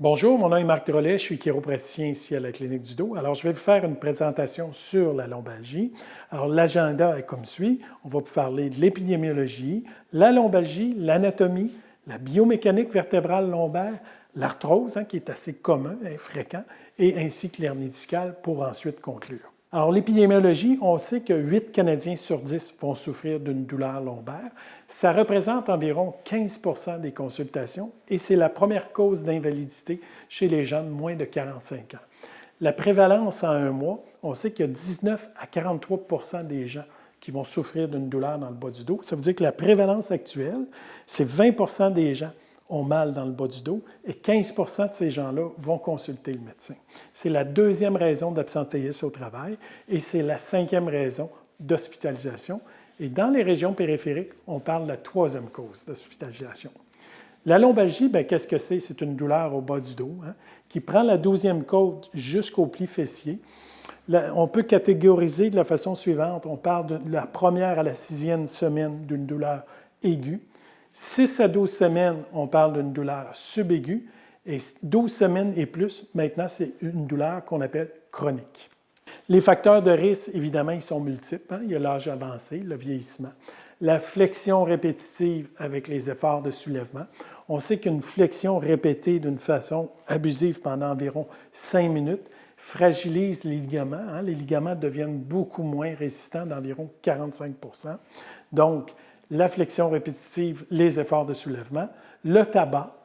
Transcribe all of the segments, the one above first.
Bonjour, mon nom est Marc Drolet, je suis chiropraticien ici à la Clinique du dos. Alors, je vais vous faire une présentation sur la lombalgie. Alors, l'agenda est comme suit. On va vous parler de l'épidémiologie, la lombalgie, l'anatomie, la biomécanique vertébrale lombaire, l'arthrose, qui est assez commun et fréquent, et ainsi que l'hernie discale pour ensuite conclure. Alors, l'épidémiologie, on sait que 8 Canadiens sur 10 vont souffrir d'une douleur lombaire. Ça représente environ 15 des consultations et c'est la première cause d'invalidité chez les gens de moins de 45 ans. La prévalence en un mois, on sait qu'il y a 19 à 43 des gens qui vont souffrir d'une douleur dans le bas du dos. Ça veut dire que la prévalence actuelle, c'est 20 des gens ont mal dans le bas du dos et 15 de ces gens-là vont consulter le médecin. C'est la deuxième raison d'absentéisme au travail et c'est la cinquième raison d'hospitalisation. Et dans les régions périphériques, on parle de la troisième cause d'hospitalisation. La lombalgie, qu'est-ce que c'est? C'est une douleur au bas du dos qui prend la 12e côte jusqu'au pli fessier. On peut catégoriser de la façon suivante. On parle de la première à la 6e semaine d'une douleur aiguë. 6 à 12 semaines, on parle d'une douleur subaiguë. Et 12 semaines et plus, maintenant, c'est une douleur qu'on appelle chronique. Les facteurs de risque, évidemment, ils sont multiples. Il y a l'âge avancé, le vieillissement, la flexion répétitive avec les efforts de soulèvement. On sait qu'une flexion répétée d'une façon abusive pendant environ 5 minutes fragilise les ligaments. Les ligaments deviennent beaucoup moins résistants, d'environ 45 %. Donc, la flexion répétitive, les efforts de soulèvement, le tabac,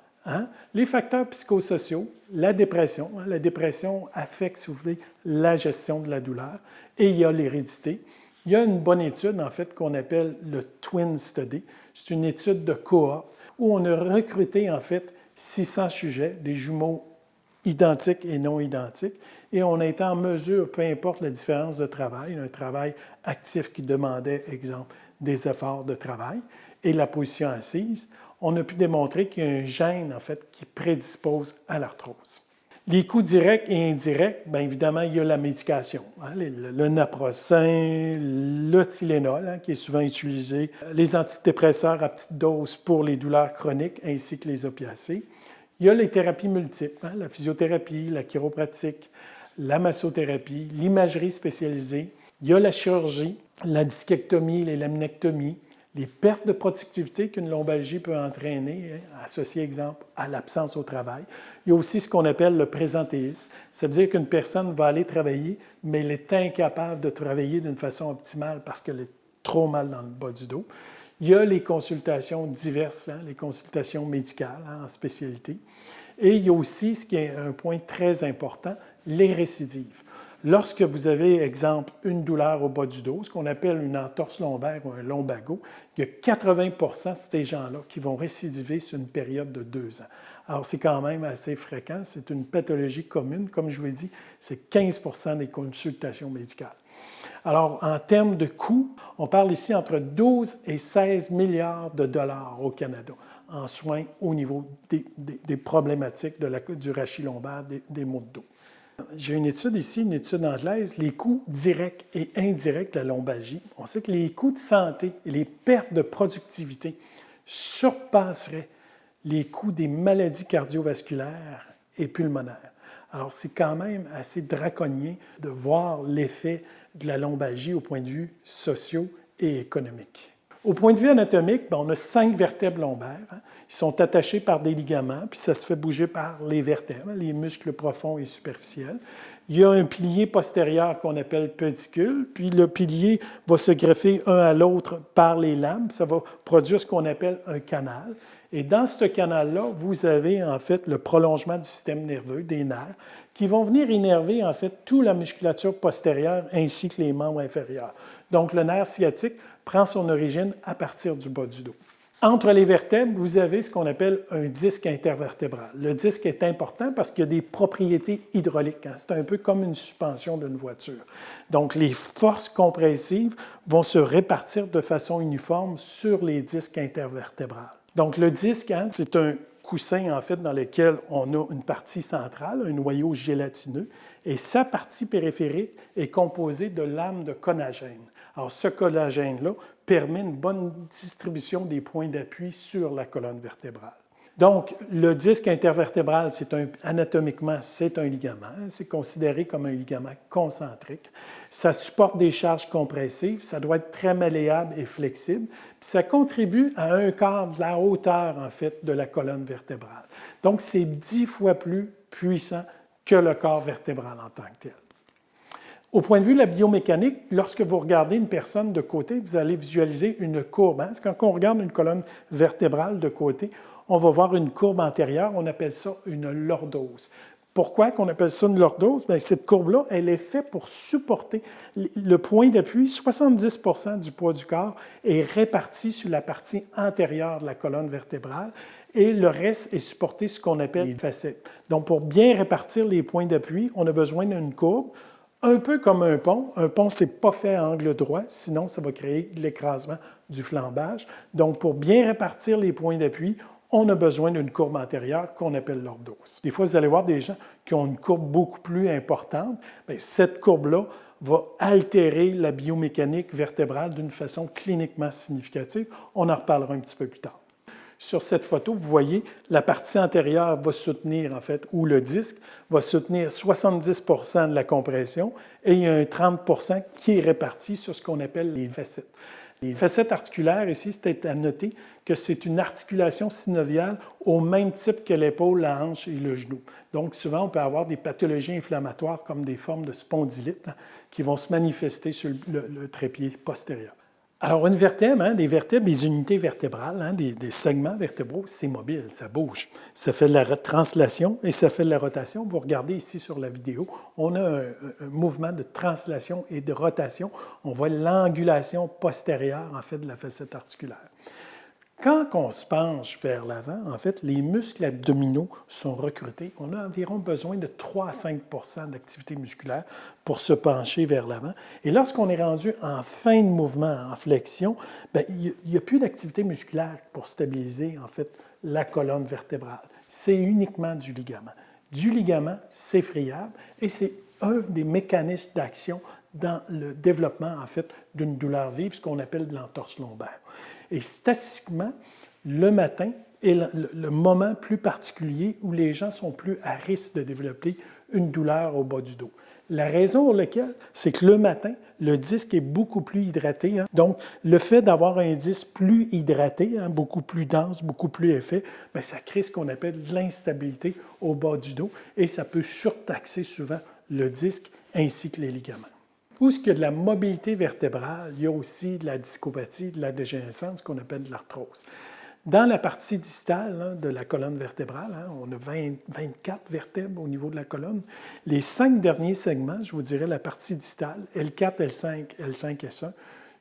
les facteurs psychosociaux, la dépression. La dépression affecte, si vous voulez, la gestion de la douleur. Et il y a l'hérédité. Il y a une bonne étude, en fait, qu'on appelle le Twin Study. C'est une étude de cohorte où on a recruté, en fait, 600 sujets, des jumeaux identiques et non identiques, et on a été en mesure, peu importe la différence de travail, un travail actif qui demandait, exemple, des efforts de travail et la position assise, on a pu démontrer qu'il y a un gène, en fait, qui prédispose à l'arthrose. Les coûts directs et indirects, bien évidemment, il y a la médication, le naproxen, le Tylenol, qui est souvent utilisé, les antidépresseurs à petite dose pour les douleurs chroniques, ainsi que les opiacés. Il y a les thérapies multiples, la physiothérapie, la chiropratique, la massothérapie, l'imagerie spécialisée. Il y a la chirurgie, la discectomie, les laminectomies, les pertes de productivité qu'une lombalgie peut entraîner, associées, exemple, à l'absence au travail. Il y a aussi ce qu'on appelle le présentéisme. Ça veut dire qu'une personne va aller travailler, mais elle est incapable de travailler d'une façon optimale parce qu'elle est trop mal dans le bas du dos. Il y a les consultations diverses, les consultations médicales en spécialité. Et il y a aussi, ce qui est un point très important, les récidives. Lorsque vous avez, exemple, une douleur au bas du dos, ce qu'on appelle une entorse lombaire ou un lombago, il y a 80 de ces gens-là qui vont récidiver sur une période de 2 ans. Alors, c'est quand même assez fréquent. C'est une pathologie commune. Comme je vous l'ai dit, c'est 15 des consultations médicales. Alors, en termes de coûts, on parle ici entre 12 et 16 milliards de dollars au Canada en soins au niveau des problématiques du rachis lombaire, des maux de dos. J'ai une étude ici, une étude anglaise, les coûts directs et indirects de la lombalgie. On sait que les coûts de santé et les pertes de productivité surpasseraient les coûts des maladies cardiovasculaires et pulmonaires. Alors, c'est quand même assez draconien de voir l'effet de la lombalgie au point de vue socio et économique. Au point de vue anatomique, on a 5 vertèbres lombaires. Ils sont attachés par des ligaments, puis ça se fait bouger par les vertèbres, les muscles profonds et superficiels. Il y a un pilier postérieur qu'on appelle pédicule, puis le pilier va se greffer un à l'autre par les lames. Ça va produire ce qu'on appelle un canal. Et dans ce canal-là, vous avez en fait le prolongement du système nerveux, des nerfs, qui vont venir innerver en fait toute la musculature postérieure ainsi que les membres inférieurs. Donc le nerf sciatique prend son origine à partir du bas du dos. Entre les vertèbres, vous avez ce qu'on appelle un disque intervertébral. Le disque est important parce qu'il y a des propriétés hydrauliques. C'est un peu comme une suspension d'une voiture. Donc, les forces compressives vont se répartir de façon uniforme sur les disques intervertébrales. Donc, le disque, c'est un coussin, en fait, dans lequel on a une partie centrale, un noyau gélatineux, et sa partie périphérique est composée de lames de collagène. Alors, ce collagène-là permet une bonne distribution des points d'appui sur la colonne vertébrale. Donc, le disque intervertébral, anatomiquement, c'est un ligament. C'est considéré comme un ligament concentrique. Ça supporte des charges compressives, ça doit être très malléable et flexible, puis ça contribue à un quart de la hauteur, en fait, de la colonne vertébrale. Donc, c'est 10 fois plus puissant que le corps vertébral en tant que tel. Au point de vue de la biomécanique, lorsque vous regardez une personne de côté, vous allez visualiser une courbe. Hein? Quand on regarde une colonne vertébrale de côté, on va voir une courbe antérieure, on appelle ça une lordose. Pourquoi qu'on appelle ça une lordose? Bien, cette courbe-là, elle est faite pour supporter le point d'appui. 70 du poids du corps est réparti sur la partie antérieure de la colonne vertébrale et le reste est supporté sur ce qu'on appelle les facettes. Donc, pour bien répartir les points d'appui, on a besoin d'une courbe, un peu comme un pont. Un pont, ce n'est pas fait à angle droit, sinon ça va créer de l'écrasement du flambage. Donc, pour bien répartir les points d'appui, on a besoin d'une courbe antérieure qu'on appelle lordose. Des fois, vous allez voir des gens qui ont une courbe beaucoup plus importante. Bien, cette courbe-là va altérer la biomécanique vertébrale d'une façon cliniquement significative. On en reparlera un petit peu plus tard. Sur cette photo, vous voyez, la partie antérieure va soutenir, en fait, ou le disque va soutenir 70 de la compression et il y a un 30 qui est réparti sur ce qu'on appelle les facettes. Les facettes articulaires, ici, c'est à noter que c'est une articulation synoviale au même type que l'épaule, la hanche et le genou. Donc, souvent, on peut avoir des pathologies inflammatoires comme des formes de spondylite qui vont se manifester sur le trépied postérieur. Alors, une vertèbre, des vertèbres, des unités vertébrales, des segments vertébraux, c'est mobile, ça bouge. Ça fait de la translation et ça fait de la rotation. Vous regardez ici sur la vidéo, on a un mouvement de translation et de rotation. On voit l'angulation postérieure, en fait, de la facette articulaire. Quand on se penche vers l'avant, en fait, les muscles abdominaux sont recrutés. On a environ besoin de 3 à 5 d'activité musculaire pour se pencher vers l'avant. Et lorsqu'on est rendu en fin de mouvement, en flexion, bien, il n'y a plus d'activité musculaire pour stabiliser, en fait, la colonne vertébrale. C'est uniquement du ligament. Du ligament, c'est friable et c'est un des mécanismes d'action dans le développement, en fait, d'une douleur vive, ce qu'on appelle de l'entorse lombaire. Et statistiquement, le matin est le moment plus particulier où les gens sont plus à risque de développer une douleur au bas du dos. La raison pour laquelle, c'est que le matin, le disque est beaucoup plus hydraté. Hein. Donc, le fait d'avoir un disque plus hydraté, beaucoup plus dense, beaucoup plus épais, bien, ça crée ce qu'on appelle de l'instabilité au bas du dos et ça peut surtaxer souvent le disque ainsi que les ligaments. Où est-ce qu'il y a de la mobilité vertébrale, il y a aussi de la discopathie, de la dégénérescence, ce qu'on appelle de l'arthrose. Dans la partie distale de la colonne vertébrale, on a 24 vertèbres au niveau de la colonne. Les 5 derniers segments, je vous dirais la partie distale, L4, L5, L5, S1,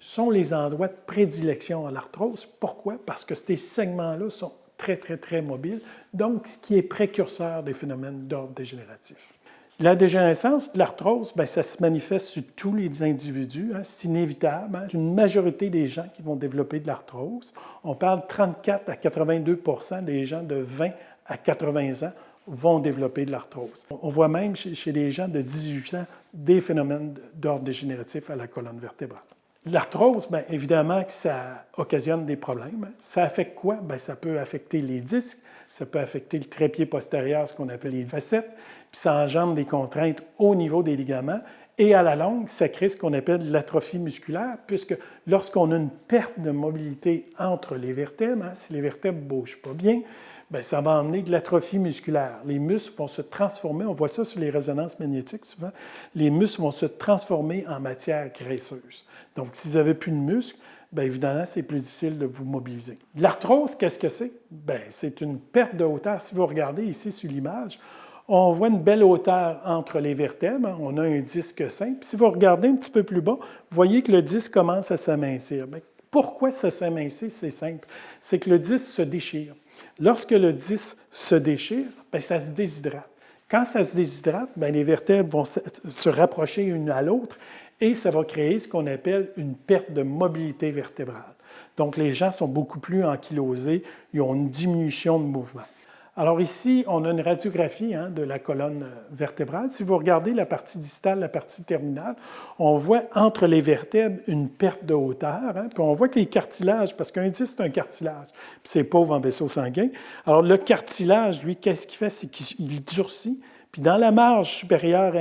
sont les endroits de prédilection à l'arthrose. Pourquoi? Parce que ces segments-là sont très, très, très mobiles, donc ce qui est précurseur des phénomènes d'ordre dégénératif. La dégénérescence de l'arthrose, bien, ça se manifeste sur tous les individus, c'est inévitable. C'est une majorité des gens qui vont développer de l'arthrose. On parle de 34 à 82 des gens de 20 à 80 ans vont développer de l'arthrose. On voit même chez les gens de 18 ans des phénomènes d'ordre dégénératif à la colonne vertébrale. L'arthrose, bien, évidemment que ça occasionne des problèmes. Ça affecte quoi? Bien, ça peut affecter les disques, ça peut affecter le trépied postérieur, ce qu'on appelle les facettes, puis ça engendre des contraintes au niveau des ligaments. Et à la longue, ça crée ce qu'on appelle l'atrophie musculaire, puisque lorsqu'on a une perte de mobilité entre les vertèbres, si les vertèbres ne bougent pas bien, bien, ça va emmener de l'atrophie musculaire. Les muscles vont se transformer, on voit ça sur les résonances magnétiques souvent, les muscles vont se transformer en matière graisseuse. Donc, si vous n'avez plus de muscles, bien évidemment, c'est plus difficile de vous mobiliser. L'arthrose, qu'est-ce que c'est? Bien, c'est une perte de hauteur. Si vous regardez ici sur l'image, on voit une belle hauteur entre les vertèbres. On a un disque simple. Puis si vous regardez un petit peu plus bas, vous voyez que le disque commence à s'amincir. Bien, pourquoi ça s'amincit? C'est simple. C'est que le disque se déchire. Lorsque le disque se déchire, bien, ça se déshydrate. Quand ça se déshydrate, bien, les vertèbres vont se rapprocher une à l'autre et ça va créer ce qu'on appelle une perte de mobilité vertébrale. Donc, les gens sont beaucoup plus ankylosés, ils ont une diminution de mouvement. Alors ici, on a une radiographie de la colonne vertébrale. Si vous regardez la partie distale, la partie terminale, on voit entre les vertèbres une perte de hauteur. Puis on voit que les cartilages, parce qu'un disque, c'est un cartilage, puis c'est pauvre en vaisseau sanguin. Alors le cartilage, lui, qu'est-ce qu'il fait? C'est qu'il durcit. Puis dans la marge supérieure,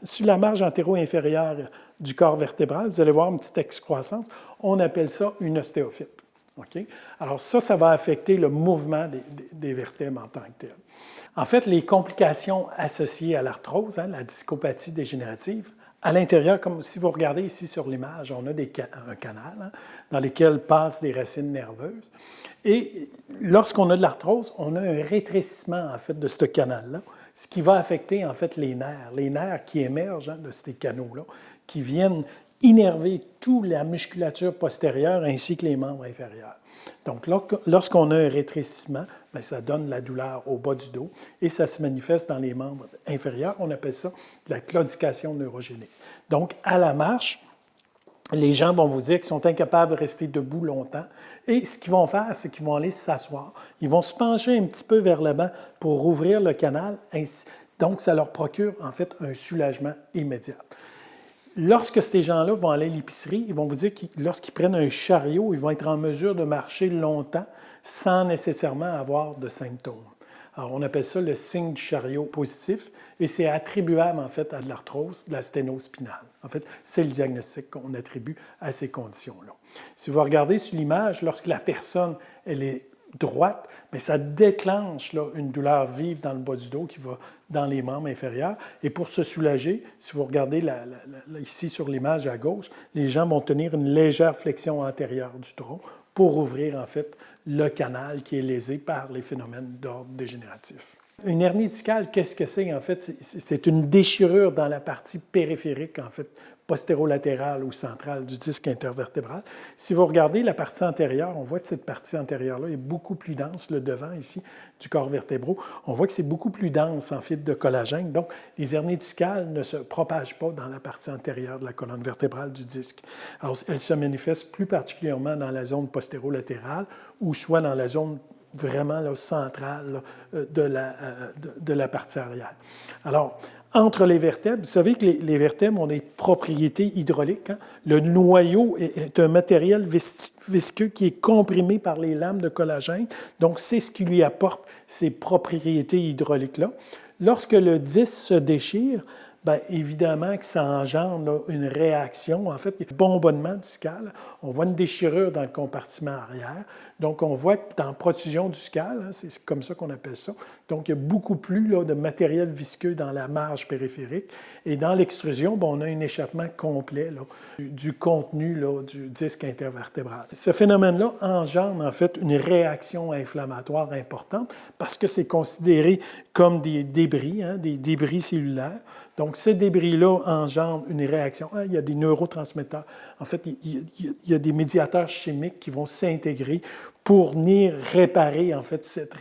sur la marge antéro-inférieure du corps vertébral, vous allez voir une petite excroissance. On appelle ça une ostéophyte. Okay? Alors ça va affecter le mouvement des vertèbres en tant que tel. En fait, les complications associées à l'arthrose, la discopathie dégénérative, à l'intérieur, comme si vous regardez ici sur l'image, on a un canal dans lequel passent des racines nerveuses. Et lorsqu'on a de l'arthrose, on a un rétrécissement en fait de ce canal-là, ce qui va affecter en fait les nerfs qui émergent de ces canaux-là, qui viennent innerver toute la musculature postérieure ainsi que les membres inférieurs. Donc, lorsqu'on a un rétrécissement, bien, ça donne la douleur au bas du dos et ça se manifeste dans les membres inférieurs. On appelle ça la claudication neurogénique. Donc, à la marche, les gens vont vous dire qu'ils sont incapables de rester debout longtemps. Et ce qu'ils vont faire, c'est qu'ils vont aller s'asseoir. Ils vont se pencher un petit peu vers l'avant pour rouvrir le canal. Donc, ça leur procure en fait un soulagement immédiat. Lorsque ces gens-là vont aller à l'épicerie, ils vont vous dire que lorsqu'ils prennent un chariot, ils vont être en mesure de marcher longtemps sans nécessairement avoir de symptômes. Alors, on appelle ça le signe du chariot positif et c'est attribuable en fait à de l'arthrose, de la sténose spinale. En fait, c'est le diagnostic qu'on attribue à ces conditions-là. Si vous regardez sur l'image, lorsque la personne elle est droite, bien, ça déclenche là, une douleur vive dans le bas du dos qui va dans les membres inférieurs. Et pour se soulager, si vous regardez ici sur l'image à gauche, les gens vont tenir une légère flexion antérieure du tronc pour ouvrir en fait le canal qui est lésé par les phénomènes d'ordre dégénératif. Une hernie discale, qu'est-ce que c'est? En fait, c'est une déchirure dans la partie périphérique, en fait, postérolatérale ou centrale du disque intervertébral. Si vous regardez la partie antérieure, on voit que cette partie antérieure-là est beaucoup plus dense, le devant ici, du corps vertébraux. On voit que c'est beaucoup plus dense en fibres de collagène. Donc, les hernies discales ne se propagent pas dans la partie antérieure de la colonne vertébrale du disque. Alors, elles se manifestent plus particulièrement dans la zone postérolatérale ou soit dans la zone vraiment là, centrale là, de la partie arrière. Alors, entre les vertèbres, vous savez que les vertèbres ont des propriétés hydrauliques. Le noyau est un matériel visqueux qui est comprimé par les lames de collagène. Donc, c'est ce qui lui apporte ces propriétés hydrauliques-là. Lorsque le disque se déchire, bien, évidemment que ça engendre là, une réaction, en fait, un bombonnement discal. On voit une déchirure dans le compartiment arrière. Donc, on voit que dans la protrusion discale, c'est comme ça qu'on appelle ça. Donc, il y a beaucoup plus là, de matériel visqueux dans la marge périphérique. Et dans l'extrusion, bien, on a un échappement complet là, du contenu là, du disque intervertébral. Ce phénomène-là engendre en fait une réaction inflammatoire importante parce que c'est considéré comme des débris, des débris cellulaires. Donc, ces débris-là engendrent une réaction. Il y a des neurotransmetteurs. En fait, il y a des médiateurs chimiques qui vont s'intégrer pour venir réparer, en fait, cette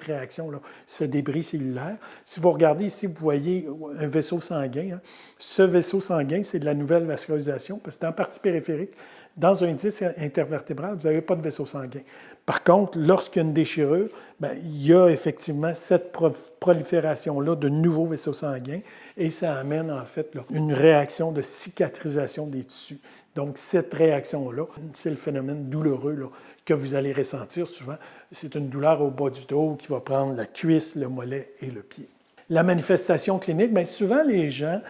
réaction-là, ce débris cellulaire. Si vous regardez ici, vous voyez un vaisseau sanguin. Ce vaisseau sanguin, c'est de la nouvelle vascularisation, parce que dans la partie périphérique, dans un disque intervertébral, vous n'avez pas de vaisseau sanguin. Par contre, lorsqu'il y a une déchirure, bien, il y a effectivement cette prolifération-là de nouveaux vaisseaux sanguins et ça amène en fait là, une réaction de cicatrisation des tissus. Donc, cette réaction-là, c'est le phénomène douloureux là, que vous allez ressentir souvent. C'est une douleur au bas du dos qui va prendre la cuisse, le mollet et le pied. La manifestation clinique, bien, souvent les gens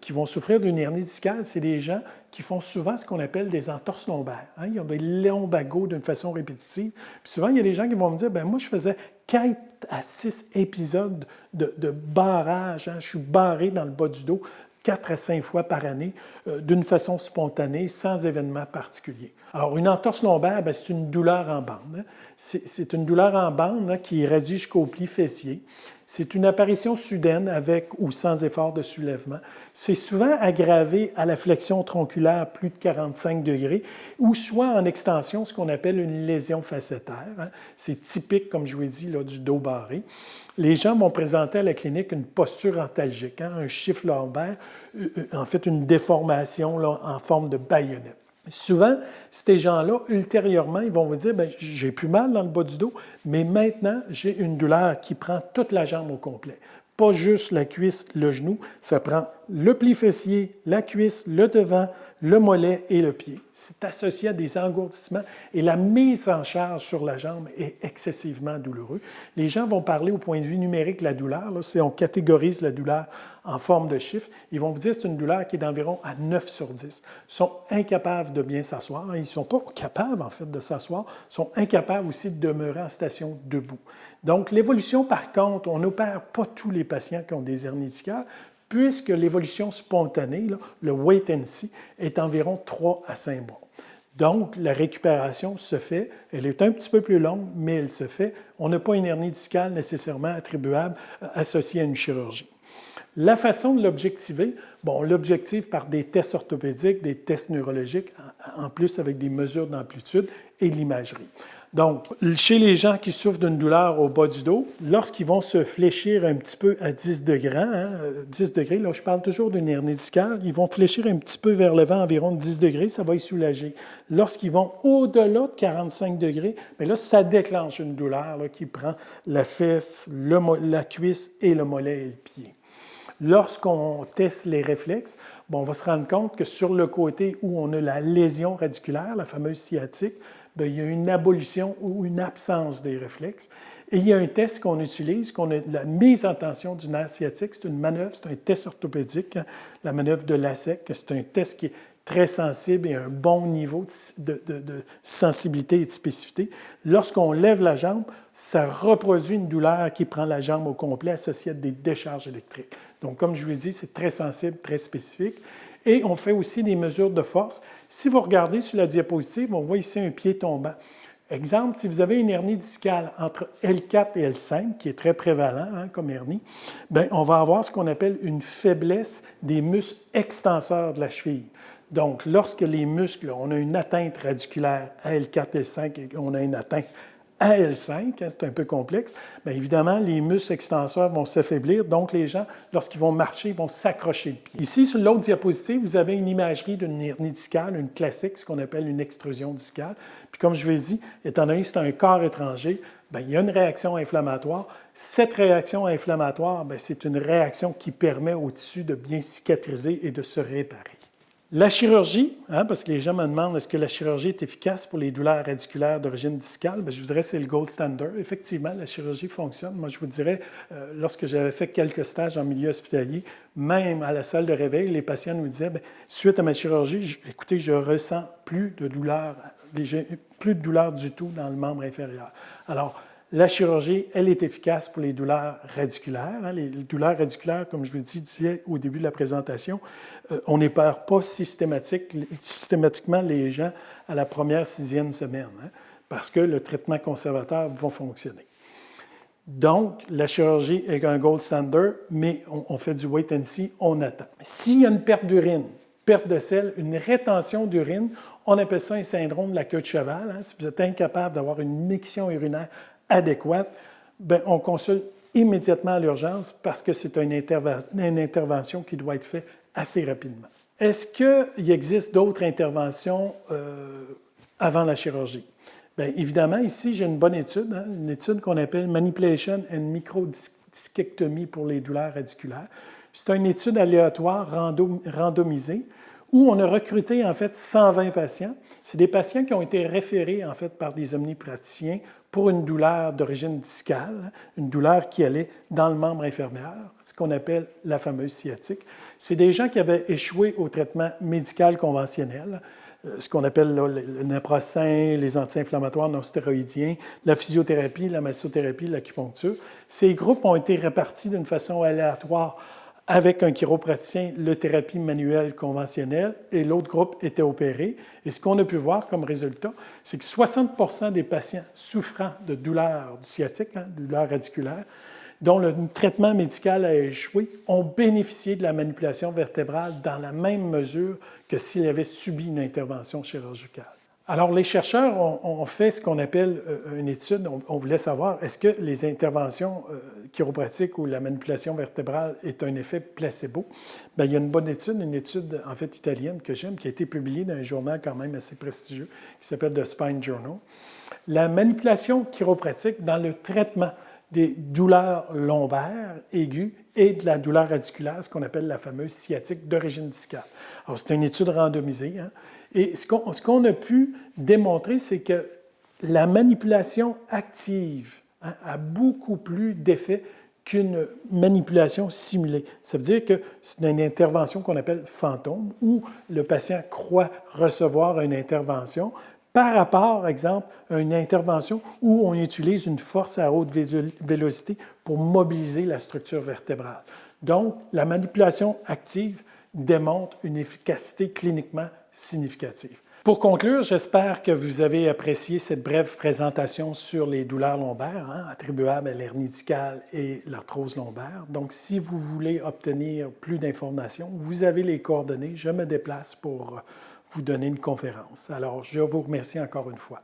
qui vont souffrir d'une hernie discale, c'est des gens qui font souvent ce qu'on appelle des entorses lombaires. Ils ont des lombagos d'une façon répétitive. Puis souvent, il y a des gens qui vont me dire, bien, moi, je faisais 4 à 6 épisodes de barrage. Je suis barré dans le bas du dos 4 à 5 fois par année d'une façon spontanée, sans événement particulier. Alors, une entorse lombaire, bien, c'est une douleur en bande. C'est une douleur en bande qui irradie jusqu'au pli fessier. C'est une apparition soudaine avec ou sans effort de soulèvement. C'est souvent aggravé à la flexion tronculaire plus de 45 degrés ou soit en extension, ce qu'on appelle une lésion facétaire. C'est typique, comme je vous ai dit, là, du dos barré. Les gens vont présenter à la clinique une posture antalgique, un chiffre lombaire, en fait une déformation là, en forme de baïonnette. Souvent, ces gens-là, ultérieurement, ils vont vous dire, bien, j'ai plus mal dans le bas du dos, mais maintenant, j'ai une douleur qui prend toute la jambe au complet. Pas juste la cuisse, le genou, ça prend le pli fessier, la cuisse, le devant, le mollet et le pied. C'est associé à des engourdissements et la mise en charge sur la jambe est excessivement douloureux. Les gens vont parler au point de vue numérique de la douleur. Là, si on catégorise la douleur en forme de chiffre, ils vont vous dire que c'est une douleur qui est d'environ à 9 sur 10. Ils sont incapables de bien s'asseoir. Ils ne sont pas capables, en fait, de s'asseoir. Ils sont incapables aussi de demeurer en station debout. Donc, l'évolution, par contre, on n'opère pas tous les patients qui ont des hernies discales, puisque l'évolution spontanée, là, le wait and see, est environ 3 à 5 mois. Donc, la récupération se fait, elle est un petit peu plus longue, mais elle se fait. On n'a pas une hernie discale nécessairement attribuable associée à une chirurgie. La façon de l'objectiver, bon, on l'objective par des tests orthopédiques, des tests neurologiques, en plus avec des mesures d'amplitude et de l'imagerie. Donc, chez les gens qui souffrent d'une douleur au bas du dos, lorsqu'ils vont se fléchir un petit peu à 10 degrés, 10 degrés, là je parle toujours d'une hernie discale, ils vont fléchir un petit peu vers le vent, environ 10 degrés, ça va les soulager. Lorsqu'ils vont au-delà de 45 degrés, bien là, ça déclenche une douleur là, qui prend la fesse, la cuisse et le mollet et le pied. Lorsqu'on teste les réflexes, bon, on va se rendre compte que sur le côté où on a la lésion radiculaire, la fameuse sciatique, bien, il y a une abolition ou une absence des réflexes. Et il y a un test qu'on utilise, qu'on a la mise en tension du nerf sciatique. C'est une manœuvre, c'est un test orthopédique, hein, la manœuvre de Lasek. C'est un test qui est très sensible et un bon niveau de sensibilité et de spécificité. Lorsqu'on lève la jambe, ça reproduit une douleur qui prend la jambe au complet associée à des décharges électriques. Donc, comme je vous l'ai dit, c'est très sensible, très spécifique. Et on fait aussi des mesures de force. Si vous regardez sur la diapositive, on voit ici un pied tombant. Exemple, si vous avez une hernie discale entre L4 et L5, qui est très prévalent hein, comme hernie, bien, on va avoir ce qu'on appelle une faiblesse des muscles extenseurs de la cheville. Donc, lorsque les muscles, on a une atteinte radiculaire à L4, L5 et on a une atteinte à L5, hein, c'est un peu complexe, bien évidemment, les muscles extenseurs vont s'affaiblir, donc les gens, lorsqu'ils vont marcher, vont s'accrocher le pied. Ici, sur l'autre diapositive, vous avez une imagerie d'une hernie discale, une classique, ce qu'on appelle une extrusion discale. Puis comme je vous l'ai dit, étant donné que c'est un corps étranger, bien, il y a une réaction inflammatoire. Cette réaction inflammatoire, bien, c'est une réaction qui permet au tissu de bien cicatriser et de se réparer. La chirurgie, hein, parce que les gens me demandent est-ce que la chirurgie est efficace pour les douleurs radiculaires d'origine discale, bien, je vous dirais que c'est le gold standard. Effectivement, la chirurgie fonctionne. Moi, je vous dirais, lorsque j'avais fait quelques stages en milieu hospitalier, même à la salle de réveil, les patients nous disaient, bien, suite à ma chirurgie, écoutez, je ressens plus de douleur du tout dans le membre inférieur. Alors, la chirurgie, elle est efficace pour les douleurs radiculaires. Hein. Les douleurs radiculaires, comme je vous disais au début de la présentation, on n'épère pas systématiquement les gens à la première 6e semaine, hein, parce que le traitement conservateur va fonctionner. Donc, la chirurgie est un gold standard, mais on fait du wait and see, on attend. S'il y a une perte d'urine, perte de sel, une rétention d'urine, on appelle ça un syndrome de la queue de cheval. Hein. Si vous êtes incapable d'avoir une miction urinaire adéquate, bien, on consulte immédiatement à l'urgence parce que c'est une intervention qui doit être faite assez rapidement. Est-ce qu'il existe d'autres interventions avant la chirurgie? Bien, évidemment, ici, j'ai une bonne étude, hein, une étude qu'on appelle Manipulation and Microdiscectomy pour les douleurs radiculaires. C'est une étude aléatoire randomisée où on a recruté en fait 120 patients. C'est des patients qui ont été référés en fait par des omnipraticiens pour une douleur d'origine discale, une douleur qui allait dans le membre inférieur, ce qu'on appelle la fameuse sciatique. C'est des gens qui avaient échoué au traitement médical conventionnel, ce qu'on appelle là, le naproxen, les anti-inflammatoires non stéroïdiens, la physiothérapie, la massothérapie, l'acupuncture. Ces groupes ont été répartis d'une façon aléatoire avec un chiropraticien, la thérapie manuelle conventionnelle, et l'autre groupe était opéré. Et ce qu'on a pu voir comme résultat, c'est que 60% des patients souffrant de douleurs du sciatique, hein, de douleurs radiculaires, dont le traitement médical a échoué, ont bénéficié de la manipulation vertébrale dans la même mesure que s'ils avaient subi une intervention chirurgicale. Alors, les chercheurs ont fait ce qu'on appelle une étude. On voulait savoir, est-ce que les interventions chiropratiques ou la manipulation vertébrale est un effet placebo? Bien, il y a une bonne étude, en fait italienne que j'aime, qui a été publiée dans un journal quand même assez prestigieux, qui s'appelle The Spine Journal. La manipulation chiropratique dans le traitement des douleurs lombaires aiguës et de la douleur radiculaire, ce qu'on appelle la fameuse sciatique d'origine discale. Alors, c'est une étude randomisée, hein? Et ce qu'on a pu démontrer, c'est que la manipulation active a beaucoup plus d'effet qu'une manipulation simulée. Ça veut dire que c'est une intervention qu'on appelle fantôme, où le patient croit recevoir une intervention par rapport, par exemple, à une intervention où on utilise une force à haute vélocité pour mobiliser la structure vertébrale. Donc, la manipulation active démontre une efficacité cliniquement significative. Pour conclure, j'espère que vous avez apprécié cette brève présentation sur les douleurs lombaires, attribuables à l'hernie discale et l'arthrose lombaire. Donc, si vous voulez obtenir plus d'informations, vous avez les coordonnées. Je me déplace pour vous donner une conférence. Alors, je vous remercie encore une fois.